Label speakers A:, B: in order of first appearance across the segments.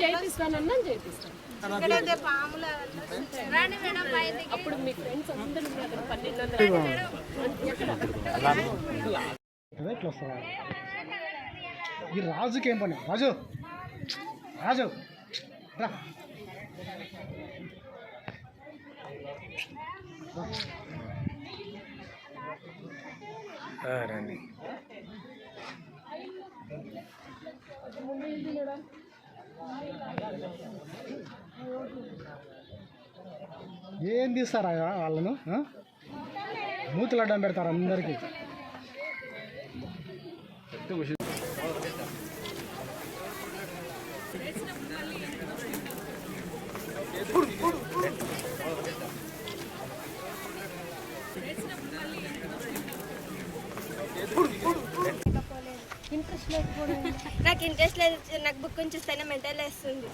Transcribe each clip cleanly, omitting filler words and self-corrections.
A: చేపిస్తానన్నా చేపిస్తాను. అప్పుడు మీ ఫ్రెండ్స్ అందరూ
B: 1200 ఈ రాజుకి ఏం పని? రాజు రాజు రా.
C: రండి.
B: ఏం తీస్తారా వాళ్ళను? మూతులు అడ్డం పెడతారు అందరికీ.
D: నాకు ఇంట్రెస్ట్ లేదు. నాకు బుక్ చూస్తేనే మెంటల్ వేస్తుంది.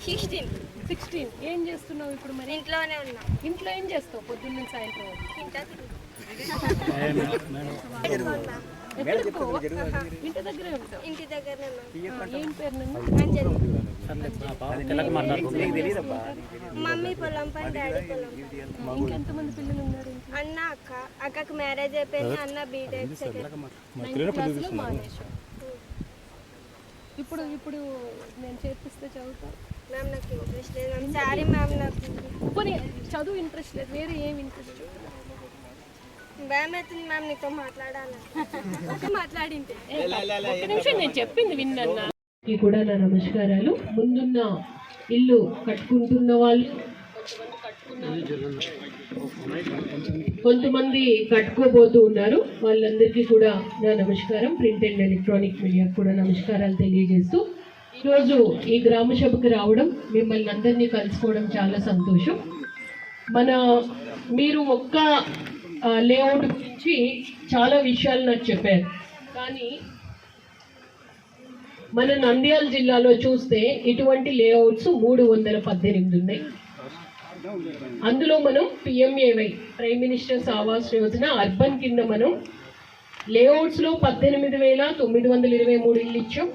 A: 16 ఏం చేస్తున్నావు ఇప్పుడు? మరి
D: ఇంట్లోనే ఉన్నా.
A: ఇంట్లో ఏం చేస్తావు పొద్దున్న సాయంత్రం? ఇంటి దగ్గరే ఉంటావు?
D: ఇంటి దగ్గరనే ఉన్నా.
A: ఏం పేరు?
D: మమ్మీ పొలం పని, డాడీ పొలం.
A: ఇంకెంతమంది పిల్లలు ఉన్నారు?
D: అన్న, అక్క. అక్కకు మ్యారేజ్ అయిపోయింది. అన్న బీటెక్
A: క్లాస్లో మానేశాం. ఇప్పుడు ఇప్పుడు నేను చేర్పిస్తే చదువుతా?
D: మ్యామ్ నాకు ఇంట్రెస్ట్ లేదు మ్యామ్. Sorry ma'am. నాకు
A: పోనీ చదువు ఇంట్రెస్ట్ లేదు, వేరే ఏం ఇంట్రెస్ట్?
D: భయం అవుతుంది మ్యామ్ నీతో మాట్లాడాలి. మాట్లాడింటే
A: ఒక్క నిమిషం, నేను చెప్పింది విన్నా. కూడా నా నమస్కారాలు. ముందున్న ఇల్లు కట్టుకుంటున్న వాళ్ళు కొంతమంది కట్టుకోబోతూ ఉన్నారు. వాళ్ళందరికీ కూడా నా నమస్కారం. ప్రింట్ అండ్ ఎలక్ట్రానిక్ మీడియా కూడా నమస్కారాలు తెలియజేస్తూ ఈరోజు ఈ గ్రామ సభకు రావడం, మిమ్మల్ని అందరినీ కలుసుకోవడం చాలా సంతోషం. మీరు ఒక్క లేఅవుట్ గురించి చాలా విషయాలు నాకు చెప్పారు. కానీ మన నంద్యాల జిల్లాలో చూస్తే ఇటువంటి లేఅవుట్స్ 318 ఉన్నాయి. అందులో మనం PMAY, prime ministers Awas Yojana urban కింద మనం లేఅవుట్స్లో 18,923 ఇల్లు ఇచ్చాం.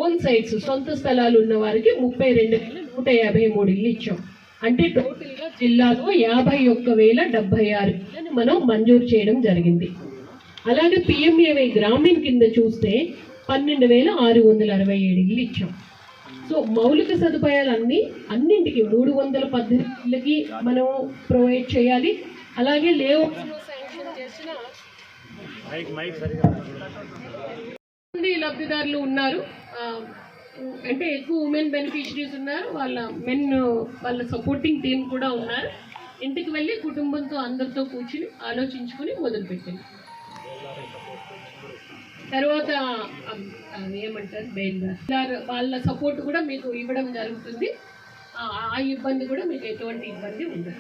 A: ఓన్ సైట్స్, సొంత స్థలాలు ఉన్న వారికి 32,153 ఇల్లు ఇచ్చాం. అంటే టోటల్గా జిల్లాలో 51,076 ఇళ్లను మనం మంజూరు చేయడం జరిగింది. అలాగే పిఎంఏవై గ్రామీణ కింద చూస్తే 12,667 ఇల్లు ఇచ్చాం. సో మౌలిక సదుపాయాలు అన్నింటికి 318 ఇళ్ళకి మనం ప్రొవైడ్ చేయాలి. అలాగే లేఅవుట్స్లో శాంక్షన్ చేసిన లబ్ధిదారులు ఉన్నారు. అంటే ఎక్కువ ఉమెన్ బెనిఫిషరీస్ ఉన్నారు. వాళ్ళ సపోర్టింగ్ టీం కూడా ఉన్నారు. ఇంటికి వెళ్ళి కుటుంబంతో అందరితో కూర్చుని ఆలోచించుకొని మొదలుపెట్టింది. తర్వాత ఏమంటారు, వాళ్ళ సపోర్ట్ కూడా మీకు ఇవ్వడం జరుగుతుంది. ఆ ఇబ్బంది కూడా మీకు ఎటువంటి ఇబ్బంది ఉండదు.